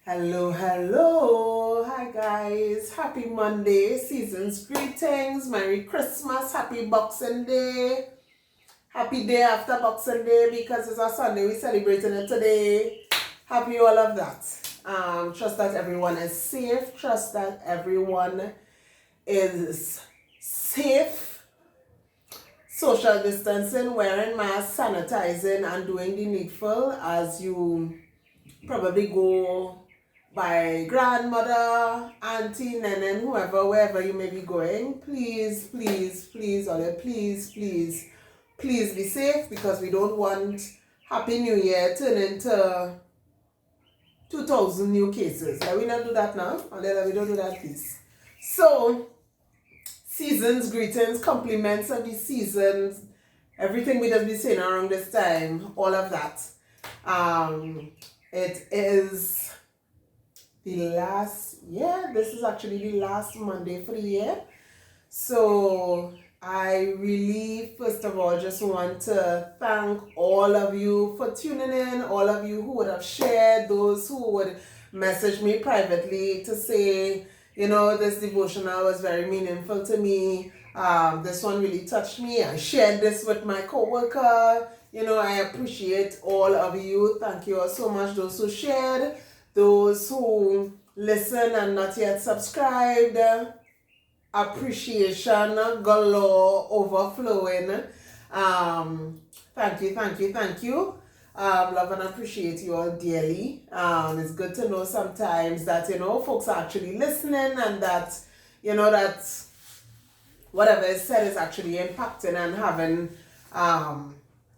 Hello, hello. Hi guys. Happy Monday. Season's greetings. Merry Christmas. Happy Boxing Day. Happy day after Boxing Day because it's a Sunday. We're celebrating it today. Happy all of that. Trust that everyone is safe. Trust that everyone is safe. Social distancing, wearing masks, sanitizing, and doing the needful as you probably go by grandmother, auntie, nene, whoever, wherever you may be going. Please, please, please, please be safe because we don't want Happy New Year turn into 2,000 new cases. Let we not do that now. Let we don't do that, please. So, seasons, greetings, compliments of the seasons, everything we just be saying around this time, all of that. It is this is actually the last Monday for the year. So I really, first of all, just want to thank all of you for tuning in, all of you who would have shared, those who would message me privately to say, this devotional was very meaningful to me. This one really touched me. I shared this with my coworker. I appreciate all of you. Thank you all so much. Those who shared, those who listen and not yet subscribed, appreciation galore overflowing. Thank you. Love and appreciate you all dearly. It's good to know sometimes that, folks are actually listening and that, that whatever is said is actually impacting and having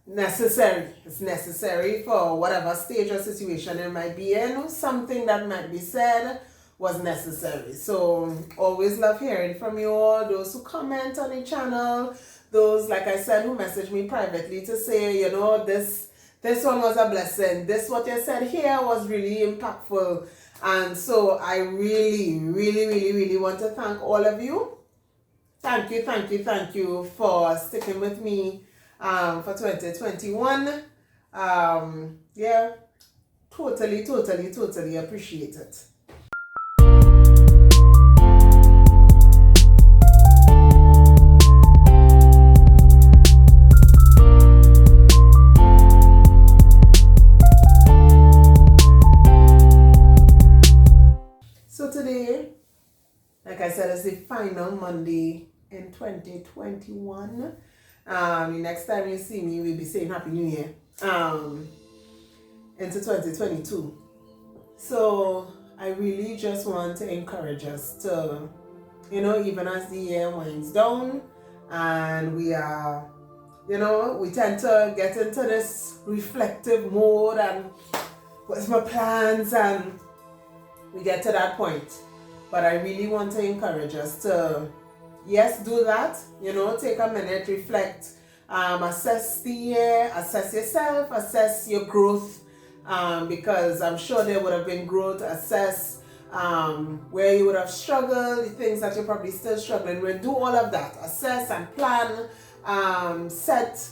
it's necessary for whatever stage or situation it might be in. Something that might be said was necessary. So always love hearing from you all, those who comment on the channel, those, like I said, who message me privately to say, this one was a blessing, this what you said here was really impactful. And so I really, really, really, really want to thank all of you. Thank you for sticking with me for 2021. Totally appreciate it. So today, like I said, is the final Monday in 2021. The next time you see me, we'll be saying Happy New Year into 2022. So I really just want to encourage us to, even as the year winds down and we are, we tend to get into this reflective mode and what's my plans, and we get to that point. But I really want to encourage us to, yes, do that. Take a minute, reflect, assess the year, assess yourself, assess your growth, because I'm sure there would have been growth. Assess where you would have struggled, the things that you're probably still struggling with. Do all of that. Assess and plan. Set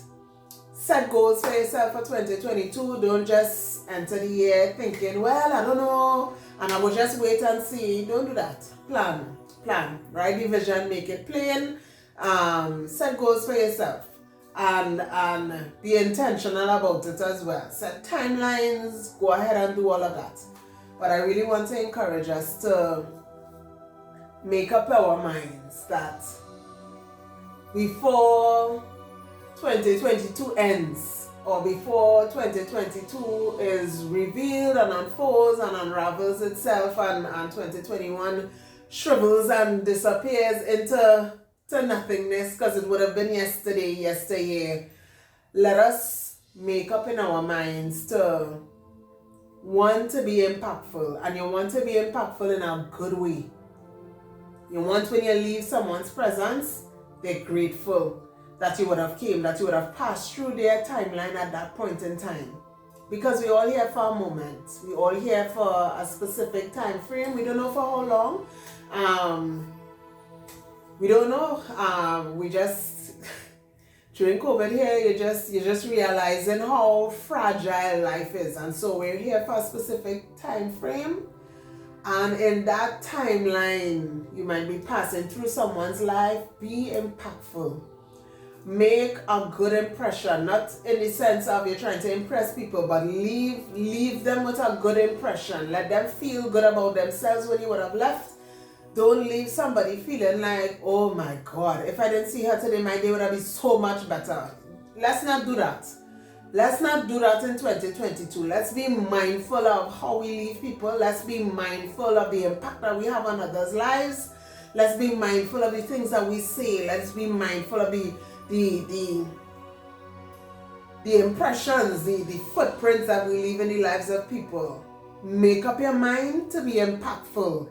goals for yourself for 2022. Don't just enter the year thinking, well, I don't know, and I will just wait and see. Don't do that. Plan. Write the vision, make it plain. Set goals for yourself. And be intentional about it as well. Set timelines. Go ahead and do all of that. But I really want to encourage us to make up our minds that before 2022 ends, or before 2022 is revealed and unfolds and unravels itself, and 2021 shrivels and disappears into nothingness because it would have been yesterday. Let us make up in our minds to want to be impactful, and you want to be impactful in a good way. You want, when you leave someone's presence, they're grateful that you would have came, that you would have passed through their timeline at that point in time. Because we're all here for a moment. We're all here for a specific time frame. We don't know for how long. We don't know. We just, during COVID here, you're just realizing how fragile life is. And so we're here for a specific time frame. And in that timeline, you might be passing through someone's life. Be impactful. Make a good impression, not in the sense of you're trying to impress people, but leave them with a good impression. Let them feel good about themselves when you would have left. Don't leave somebody feeling like, oh my God, if I didn't see her today, my day would have been so much better. Let's not do that. Let's not do that in 2022. Let's be mindful of how we leave people. Let's be mindful of the impact that we have on others' lives. Let's be mindful of the things that we say. Let's be mindful of the impressions, the footprints that we leave in the lives of people. Make up your mind to be impactful.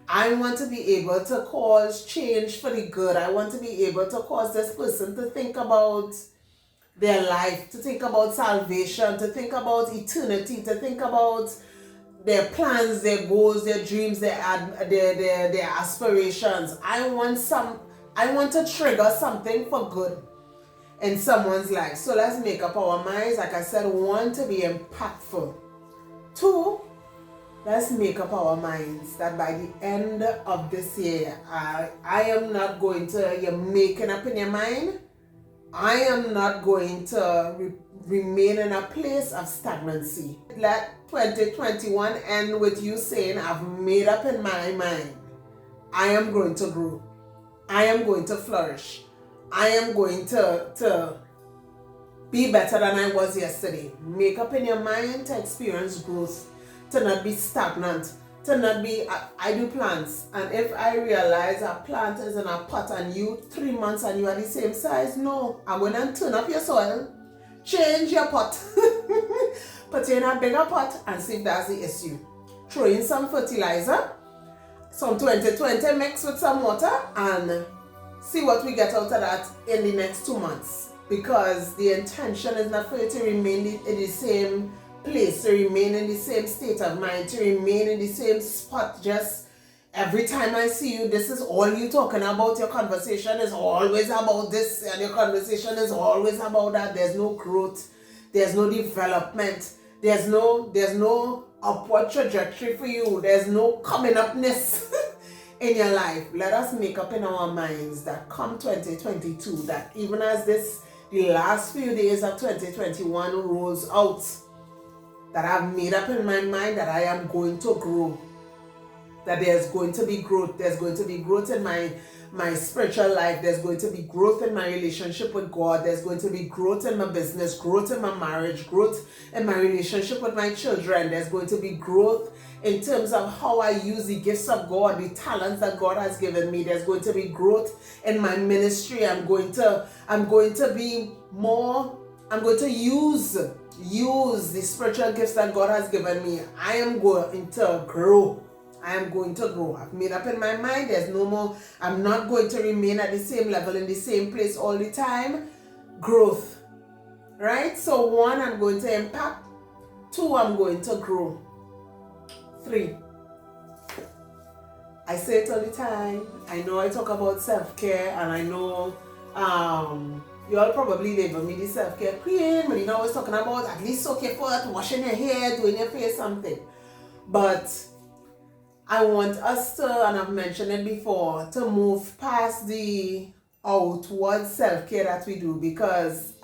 I want to be able to cause change for the good. I want to be able to cause this person to think about their life, to think about salvation, to think about eternity, to think about their plans, their goals, their dreams, their aspirations. I want to trigger something for good in someone's life. So let's make up our minds. Like I said, 1, to be impactful. 2, let's make up our minds that by the end of this year, I am not going to, you're making up in your mind, I am not going to remain in a place of stagnancy. Let 2021 end with you saying, I've made up in my mind. I am going to grow. I am going to flourish. I am going to be better than I was yesterday. Make up in your mind to experience growth, to not be stagnant, to not be, I do plants, and if I realize a plant is in a pot and you 3 months and you are the same size, no, I'm going to turn up your soil, change your pot, put you in a bigger pot and see if that's the issue. Throw in some fertilizer, some 2020 mix with some water, and see what we get out of that in the next 2 months, because the intention is not for you to remain in the same place, to remain in the same state of mind, to remain in the same spot. Just every time I see you, this is all you talking about. Your conversation is always about this, and your conversation is always about that. There's no growth, there's no development, there's no upward trajectory for you, there's no coming upness in your life. Let us make up in our minds that come 2022, that even as the last few days of 2021 rolls out, that I've made up in my mind that I am going to grow, that there's going to be growth. There's going to be growth in my spiritual life. There's going to be growth in my relationship with God. There's going to be growth in my business, growth in my marriage, growth in my relationship with my children. There's going to be growth in terms of how I use the gifts of God, the talents that God has given me. There's going to be growth in my ministry. I'm going to be more, I'm going to use the spiritual gifts that God has given me. I am going to grow. I am going to grow. I've made up in my mind. There's no more. I'm not going to remain at the same level in the same place all the time. Growth. Right? So 1, I'm going to impact. 2, I'm going to grow. 3, I say it all the time. I know I talk about self-care, and I know you all probably label me the self-care queen, but you know I was talking about at least soak your foot, washing your hair, doing your face, something. But I want us to, and I've mentioned it before, to move past the outward self-care that we do, because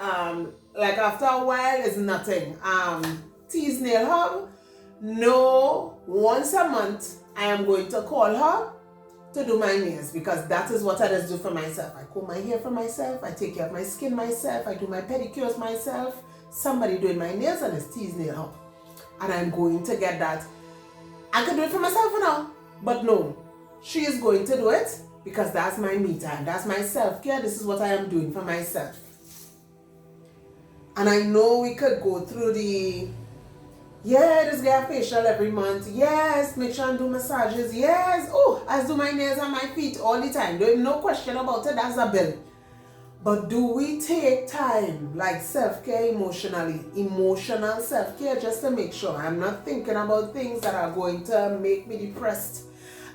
like after a while it's nothing. Tease nail hub, no, once a month I am going to call her to do my nails, because that is what I just do for myself. I comb my hair for myself, I take care of my skin myself, I do my pedicures myself. Somebody doing my nails, and it's tease nail hub, and I'm going to get that. I could do it for myself for now, but no, she is going to do it, because that's my me time, that's my self-care. This is what I am doing for myself. And I know we could go through the, just get a facial every month, yes, make sure and do massages, yes, I do my nails and my feet all the time, there's no question about it, that's a bill. But do we take time, like self-care emotional self-care, just to make sure I'm not thinking about things that are going to make me depressed?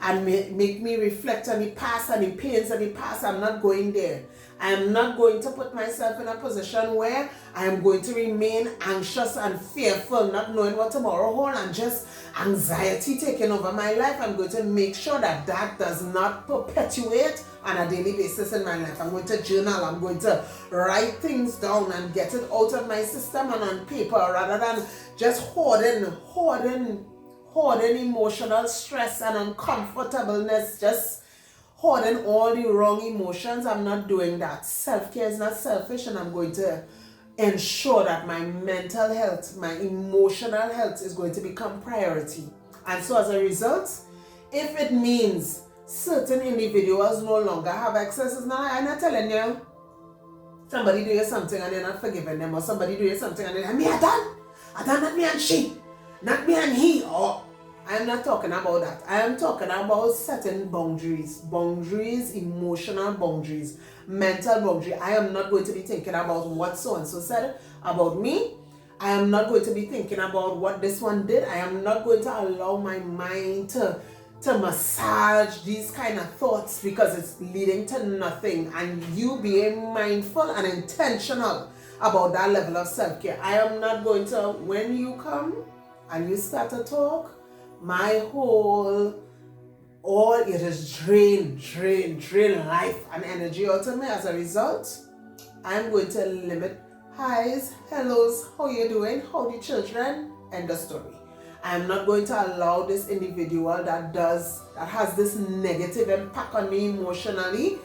and make me reflect on the past and the pains of the past. I'm not going there. I am not going to put myself in a position where I am going to remain anxious and fearful, not knowing what tomorrow holds, and just anxiety taking over my life. I'm going to make sure that that does not perpetuate on a daily basis in my life. I'm going to journal. I'm going to write things down and get it out of my system and on paper, rather than just hoarding emotional stress and uncomfortableness, just hoarding all the wrong emotions. I'm not doing that. Self-care is not selfish, and I'm going to ensure that my mental health, my emotional health is going to become priority. And so as a result, if it means certain individuals no longer have access, I'm not telling you somebody do you something and you're not forgiving them, or somebody do you something and they're me I done not me and she, not me and he. Or I'm not talking about that. I am talking about setting boundaries, emotional boundaries, mental boundary. I am not going to be thinking about what so and so said about me. I am not going to be thinking about what this one did. I am not going to allow my mind to massage these kind of thoughts, because it's leading to nothing. And you being mindful and intentional about that level of self-care. I am not going to, when you come and you start to talk, my all it is drain life and energy out of me. As a result, I'm going to limit highs, hellos, how you doing, how the children, end the story. I'm not going to allow this individual that has this negative impact on me emotionally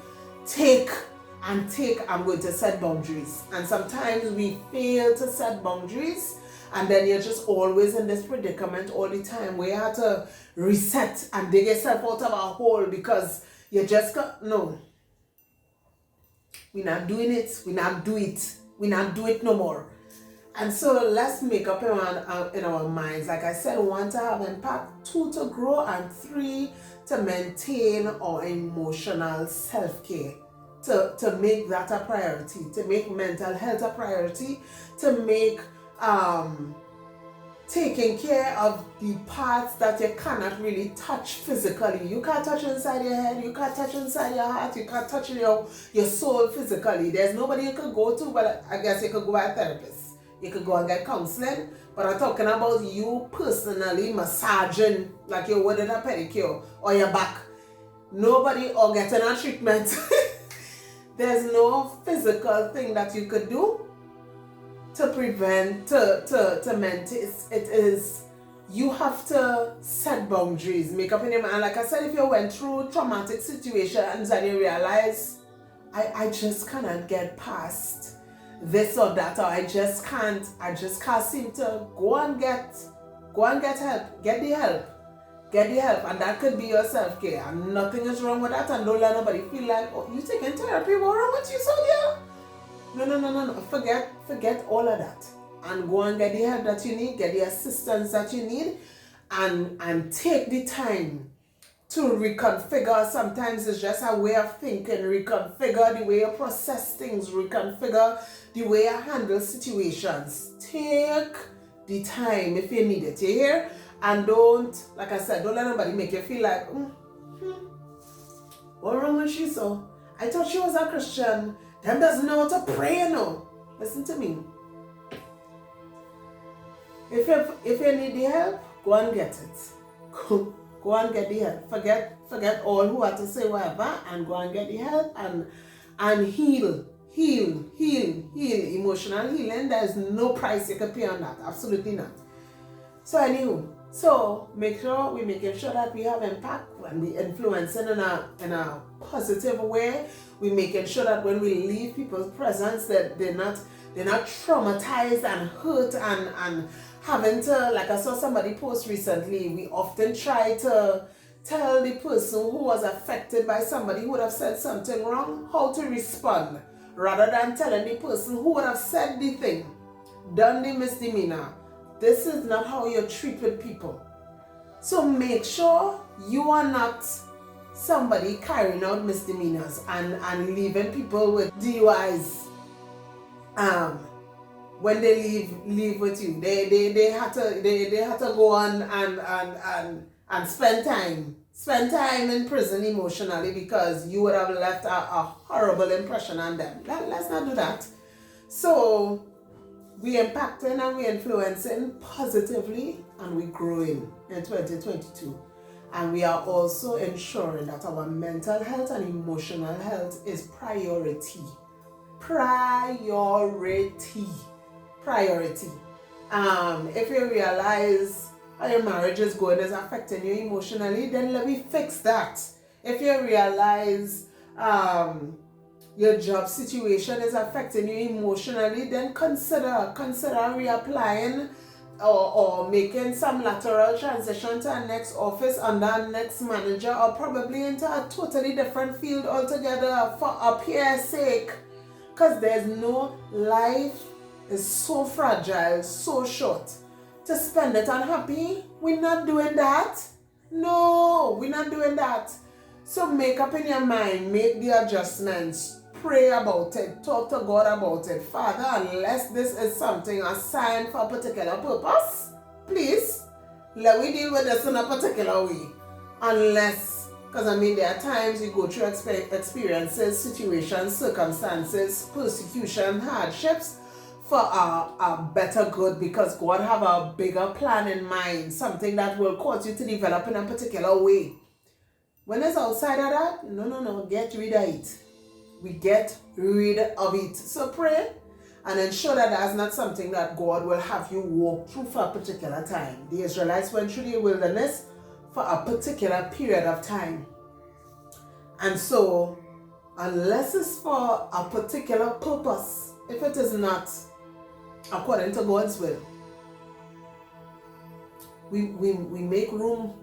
I'm going to set boundaries. And sometimes we fail to set boundaries, and then you're just always in this predicament all the time where you have to reset and dig yourself out of a hole because you just got, no. We're not doing it. We not do it no more. And so let's make up in our minds. Like I said, 1, to have impact, 2, to grow, and 3, to maintain our emotional self-care. To make that a priority, to make mental health a priority, to make taking care of the parts that you cannot really touch physically. You can't touch inside your head, you can't touch inside your heart, you can't touch your soul physically. There's nobody you could go to, but I guess you could go to a therapist. You could go and get counseling, but I'm talking about you personally massaging like you would in a pedicure or your back. Nobody or getting a treatment. There's no physical thing that you could do to prevent, to maintain. It is, you have to set boundaries, make up in your mind. And like I said, if you went through traumatic situations and you realize, I just cannot get past this or that, or I just can't seem to go and get help, get the help, and that could be your self-care, and nothing is wrong with that. And don't let nobody feel like, oh, you taking therapy, what's wrong with you, Sonia? No. Forget all of that, and go and get the help that you need, get the assistance that you need, and take the time to reconfigure. Sometimes it's just a way of thinking. Reconfigure the way you process things, reconfigure the way you handle situations. Take the time if you need it, you hear? And don't, like I said, don't let nobody make you feel like, what wrong with she so? I thought she was a Christian. Them doesn't know how to pray, you know. Listen to me. If you need the help, go and get it. Go and get the help. Forget all who had to say whatever, and go and get the help and heal. Emotional healing. There's no price you can pay on that. Absolutely not. So anywho, we're making sure that we have impact and we influencing in a positive way. We're making sure that when we leave people's presence, that they're not traumatized and hurt and having to, like I saw somebody post recently, we often try to tell the person who was affected by somebody who would have said something wrong how to respond, rather than telling the person who would have said the thing, done the misdemeanor. This is not how you treat with people. So make sure you are not somebody carrying out misdemeanors and leaving people with DUIs when they leave with you. They had to go on and spend time in prison emotionally because you would have left a horrible impression on them. Let's not do that. So we impacting and we influencing positively, and we growing in 2022. And we are also ensuring that our mental health and emotional health is priority. If you realize how your marriage is going is affecting you emotionally, then let me fix that. If you realize your job situation is affecting you emotionally, then consider reapplying or making some lateral transition to a next office under a next manager, or probably into a totally different field altogether for a peer's sake. Because there's no life is so fragile, so short. To spend it unhappy, we're not doing that. No, we're not doing that. So make up in your mind, make the adjustments, pray about it, talk to God about it. Father, unless this is something assigned for a particular purpose, please, let me deal with this in a particular way. Unless, because there are times we go through experiences, situations, circumstances, persecution, hardships for a better good, because God have a bigger plan in mind, something that will cause you to develop in a particular way. When it's outside of that, no, get rid of it. We get rid of it. So pray and ensure that that's not something that God will have you walk through for a particular time. The Israelites went through the wilderness for a particular period of time. And so, unless it's for a particular purpose, if it is not according to God's will, we make room.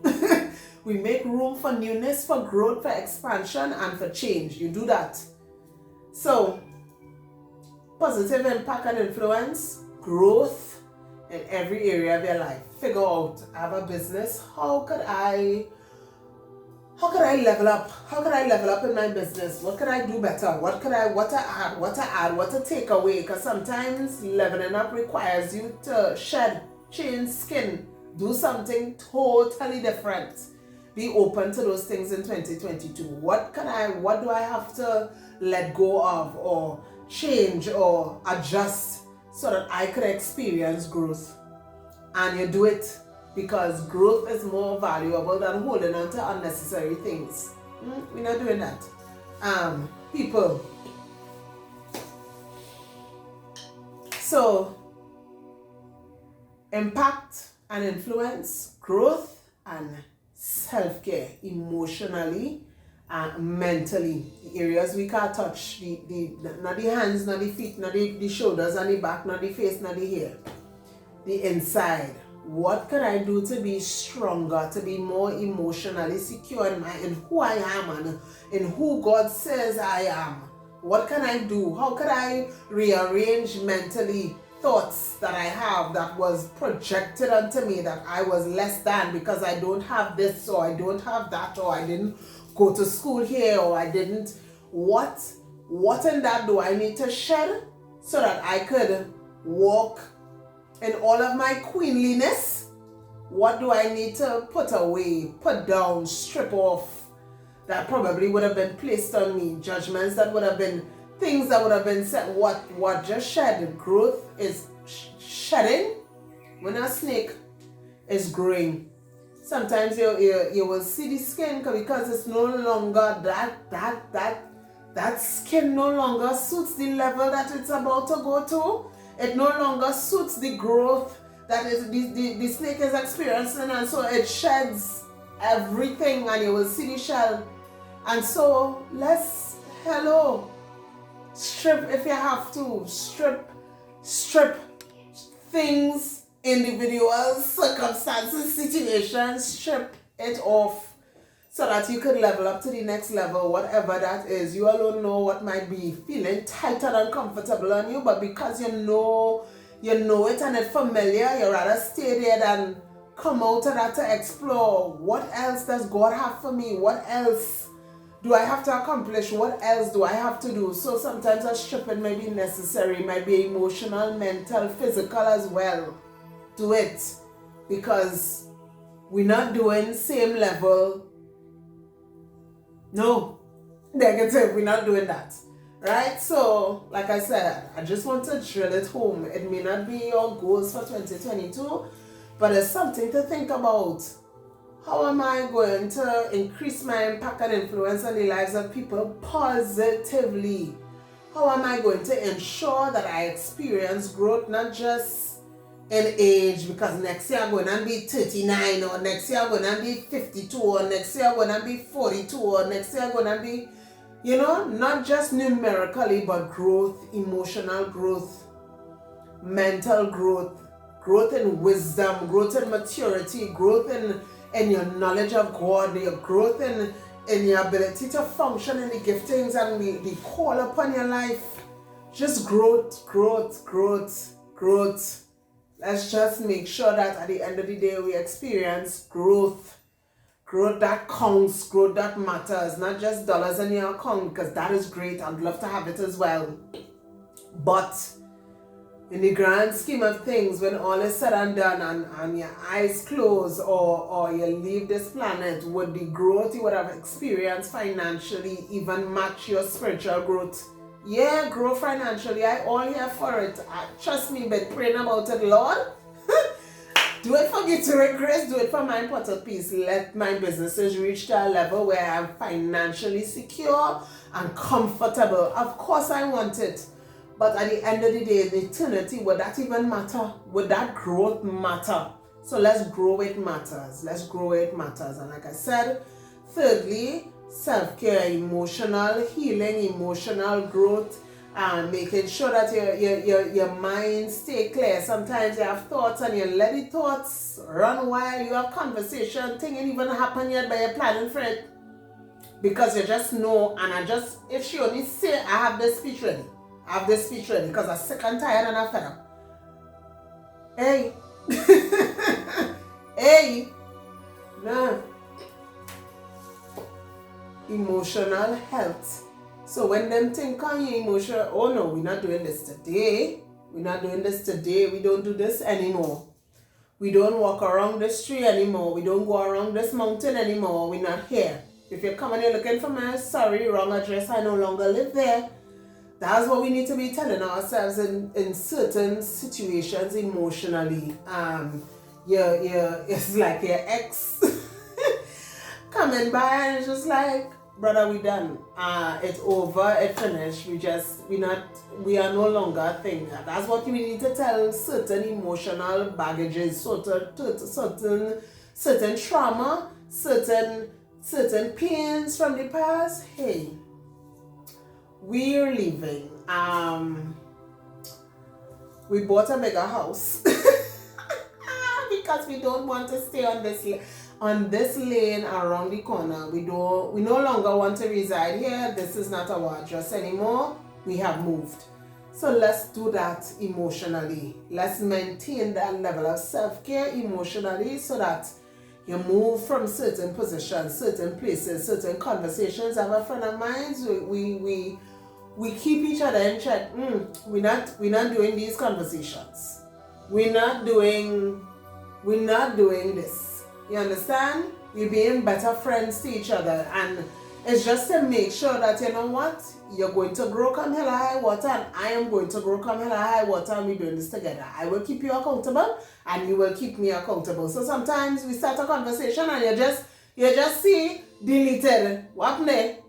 We make room for newness, for growth, for expansion, and for change. You do that. So, positive impact and influence, growth in every area of your life. Figure out, I have a business, how could I level up? How could I level up in my business? What could I do better? What to add? What to take away? Because sometimes leveling up requires you to shed, change skin, do something totally different. Be open to those things in 2022. What do I have to let go of or change or adjust so that I could experience growth? And you do it because growth is more valuable than holding on to unnecessary things. We're not doing that. People. So, impact and influence, growth and self-care, emotionally and mentally. The areas we can't touch, not the hands, not the feet, not the shoulders, not the back, not the face, not the hair. The inside. What can I do to be stronger, to be more emotionally secure in who I am and in who God says I am? What can I do? How can I rearrange mentally thoughts that I have that was projected onto me that I was less than because I don't have this or I don't have that or I didn't go to school here or I didn't. What in that do I need to shed so that I could walk in all of my queenliness? What do I need to put away, put down, strip off that probably would have been placed on me? Judgments that would have been, things that would have been said. What just shed? Growth is shedding when a snake is growing. Sometimes you will see the skin because it's no longer that skin no longer suits the level that it's about to go to. It no longer suits the growth that the snake is experiencing, and so it sheds everything and you will see the shell. And so strip if you have to, strip things, individuals, circumstances, situations, strip it off so that you could level up to the next level, whatever that is. You alone know what might be feeling tight and uncomfortable on you, but because you know it and it's familiar, you rather stay there than come out of that to explore. What else does God have for me? What else do I have to accomplish? What else do I have to do? So sometimes a stripping might be necessary, might be emotional, mental, physical as well. Do it, because we're not doing same level. No, negative, we're not doing that. Right? So, like I said, I just want to drill it home. It may not be your goals for 2022, but it's something to think about. How am I going to increase my impact and influence on the lives of people positively? How am I going to ensure that I experience growth, not just in age, because next year I'm going to be 39, or next year I'm going to be 52, or next year I'm going to be 42, or next year I'm going to be, not just numerically, but growth, emotional growth, mental growth, growth in wisdom, growth in maturity, growth in your knowledge of God, your growth in your ability to function in the giftings and the call upon your life. Just growth. Let's just make sure that at the end of the day we experience growth. Growth that counts, growth that matters, not just dollars in your account, because that is great. I'd love to have it as well. But in the grand scheme of things, when all is said and done and your eyes close or you leave this planet, would the growth you would have experienced financially even match your spiritual growth? Yeah, grow financially. I all here for it. Trust me, been praying about it, Lord. Do it for Gatorade Grace, do it for my Potter Peace. Let my businesses reach to a level where I'm financially secure and comfortable. Of course I want it. But at the end of the day, in eternity, would that even matter? Would that growth matter? So let's grow where it matters. Let's grow where it matters. And like I said, thirdly, self-care, emotional healing, emotional growth, and making sure that your mind stay clear. Sometimes you have thoughts and you let the thoughts run while you have conversation. Thing ain't even happen yet, but you're planning for it. Because you just know, and if she only say, I have this speech ready. I have this speech ready because I'm sick and tired and I'm fed up. Hey. Hey. No. Emotional health. So when them think on your emotion, oh no, we're not doing this today. We're not doing this today. We don't do this anymore. We don't walk around this tree anymore. We don't go around this mountain anymore. We're not here. If you're coming here looking for me, sorry, wrong address. I no longer live there. That's what we need to be telling ourselves in certain situations emotionally. It's like your ex coming by and it's just like, brother, we done. It's over, it's finished. We are no longer a thing. That's what we need to tell certain emotional baggages, certain trauma, certain pains from the past. Hey, we're leaving. We bought a bigger house because we don't want to stay on this lane around the corner. We no longer want to reside here. This is not our address anymore. We have moved. So let's do that emotionally. Let's maintain that level of self-care emotionally so that you move from certain positions, certain places, certain conversations. I have a friend of mine, we keep each other in check. We're not doing these conversations. We're not doing this. You understand? We're being better friends to each other, and it's just to make sure that, you know what, you're going to grow come hell or high water, and I am going to grow come hell or high water, and we're doing this together. I will keep you accountable, and you will keep me accountable. So sometimes we start a conversation and you just see deleted. What ne?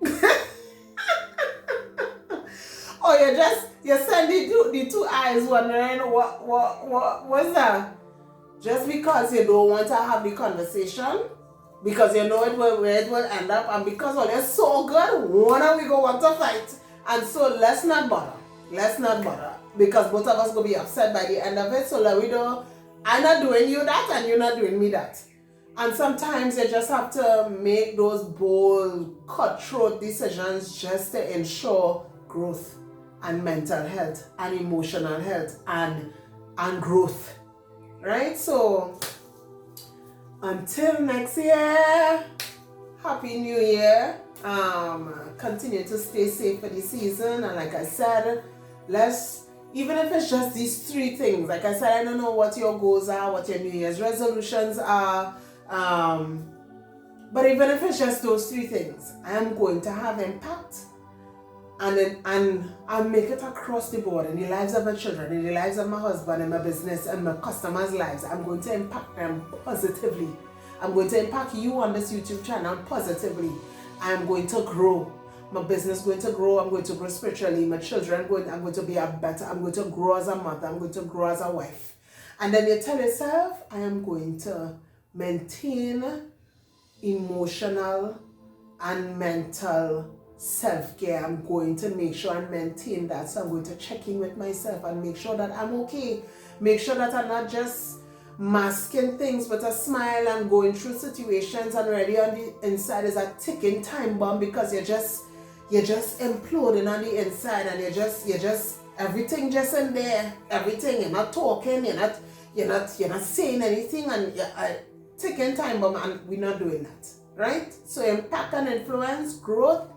Or you send the two eyes wondering what's that? Just because you don't want to have the conversation, because you know where it will end up, and because it's so good, one of we go want to fight. And so let's not bother. Because both of us will be upset by the end of it. So I'm not doing you that and you're not doing me that. And sometimes you just have to make those bold, cutthroat decisions just to ensure growth and mental health and emotional health and growth. Right? So until next year, Happy New Year. Continue to stay safe for the season. And like I said, let's, even if it's just these 3 things, like I said, I don't know what your goals are, what your New Year's resolutions are. But even if it's just those 3 things, I am going to have impact, and I'll make it across the board in the lives of my children, in the lives of my husband, and my business, and my customers' lives. I'm going to impact them positively. I'm going to impact you on this YouTube channel positively. I'm going to grow. My business is going to grow. I'm going to grow spiritually. My children, I'm going to be I'm going to grow as a mother. I'm going to grow as a wife. And then you tell yourself, I am going to maintain emotional and mental self-care. I'm going to make sure and maintain that. So I'm going to check in with myself and make sure that I'm okay. Make sure that I'm not just masking things with a smile and going through situations, and already on the inside is a ticking time bomb, because you're just imploding on the inside, and you're just everything just in there. Everything, you're not talking, you're not saying anything, and you're ticking time bomb, and we're not doing that, right? So impact and influence, growth,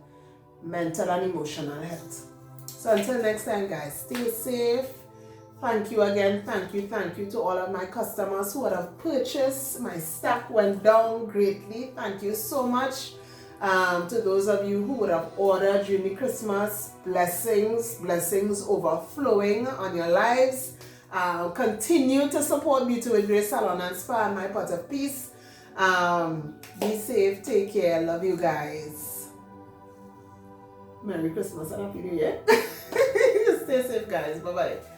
mental and emotional health. So until next time, guys, stay safe. Thank you again. Thank you to all of my customers who would have purchased. My stock went down greatly. Thank you so much. To those of you who would have ordered during the Christmas, blessings overflowing on your lives. Continue to support Beauty with Grace Salon and Spa and My Pot of Peace. Be safe, take care, love you guys. Merry Christmas and Happy New Year. Stay safe, guys. Bye-bye.